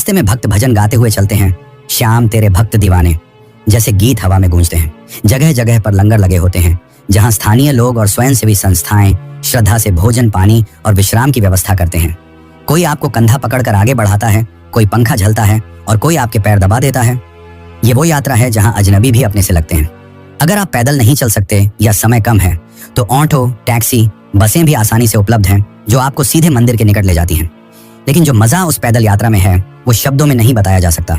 रास्ते में भक्त भजन गाते हुए चलते हैं, श्याम तेरे भक्त दीवाने जैसे गीत हवा में गूंजते हैं। जगह जगह पर लंगर लगे होते हैं, जहां स्थानीय लोग और स्वयंसेवी संस्थाएं श्रद्धा से भोजन, पानी और विश्राम की व्यवस्था करते हैं। कोई आपको कंधा पकड़कर आगे बढ़ाता है, कोई पंखा झलता है और कोई आपके पैर दबा देता है। ये वो यात्रा है जहां अजनबी भी अपने से लगते हैं। अगर आप पैदल नहीं चल सकते या समय कम है तो ऑटो, टैक्सी, बसें भी आसानी से उपलब्ध हैं जो आपको सीधे मंदिर के निकट ले जाती हैं। लेकिन जो मजा उस पैदल यात्रा में है वो शब्दों में नहीं बताया जा सकता,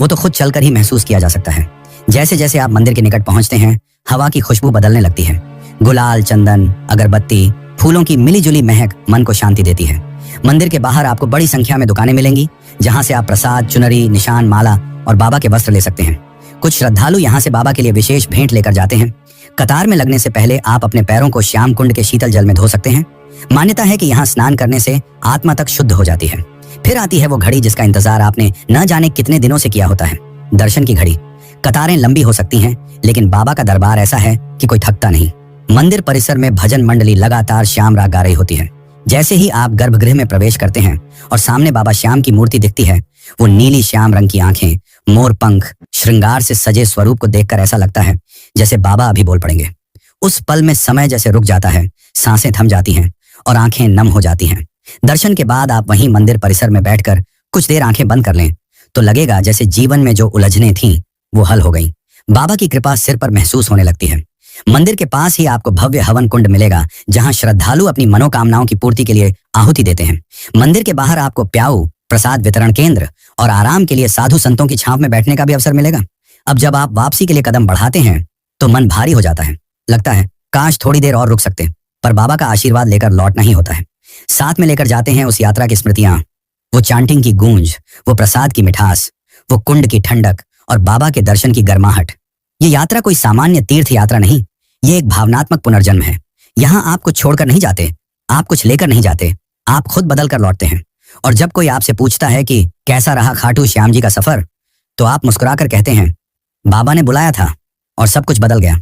वो तो खुद चलकर ही महसूस किया जा सकता है। जैसे जैसे आप मंदिर के निकट पहुंचते हैं, हवा की खुशबू बदलने लगती है। गुलाल, चंदन, अगरबत्ती, फूलों की मिलीजुली महक मन को शांति देती है। मंदिर के बाहर आपको बड़ी संख्या में दुकानें मिलेंगी जहां से आप प्रसाद, चुनरी, निशान, माला और बाबा के वस्त्र ले सकते हैं। कुछ श्रद्धालु यहाँ से बाबा के लिए विशेष भेंट लेकर जाते हैं। कतार में लगने से पहले आप अपने पैरों को श्याम कुंड के शीतल जल में धो सकते हैं। मान्यता है कि यहाँ स्नान करने से आत्मा तक शुद्ध हो जाती है। फिर आती है वो घड़ी जिसका इंतजार आपने न जाने कितने दिनों से किया होता है, दर्शन की घड़ी। कतारें लंबी हो सकती हैं, लेकिन बाबा का दरबार ऐसा है कि कोई थकता नहीं। मंदिर परिसर में भजन मंडली लगातार श्याम राग गा रही होती है। जैसे ही आप गर्भगृह में प्रवेश करते हैं और सामने बाबा श्याम की मूर्ति दिखती है, वो नीली श्याम रंग की आंखें, मोर पंख, श्रृंगार से सजे स्वरूप को देखकर ऐसा लगता है जैसे बाबा अभी बोल पड़ेंगे। उस पल में समय जैसे रुक जाता है, सांसें थम जाती हैं और आंखें नम हो जाती हैं। दर्शन के बाद आप वहीं मंदिर परिसर में बैठकर कुछ देर आंखें बंद कर लें तो लगेगा जैसे जीवन में जो उलझनें थीं वो हल हो गई। बाबा की कृपा सिर पर महसूस होने लगती है। मंदिर के पास ही आपको भव्य हवन कुंड मिलेगा जहां श्रद्धालु अपनी मनोकामनाओं की पूर्ति के लिए आहुति देते हैं। मंदिर के बाहर आपको प्याऊ, प्रसाद वितरण केंद्र और आराम के लिए साधु संतों की छांव में बैठने का भी अवसर मिलेगा। अब जब आप वापसी के लिए कदम बढ़ाते हैं तो मन भारी हो जाता है। लगता है काश थोड़ी देर और रुक सकते, पर बाबा का आशीर्वाद लेकर लौटना ही होता है। साथ में लेकर जाते हैं उस यात्रा की स्मृतियां, वो चांटिंग की गूंज, वो प्रसाद की मिठास, वो कुंड की ठंडक और बाबा के दर्शन की गर्माहट। ये यात्रा कोई सामान्य तीर्थ यात्रा नहीं, ये एक भावनात्मक पुनर्जन्म है। यहाँ आप कुछ छोड़कर नहीं जाते, आप कुछ लेकर नहीं जाते, आप खुद बदल कर लौटते हैं। और जब कोई आपसे पूछता है कि कैसा रहा खाटू श्याम जी का सफर, तो आप मुस्कुराकर कहते हैं, बाबा ने बुलाया था और सब कुछ बदल गया।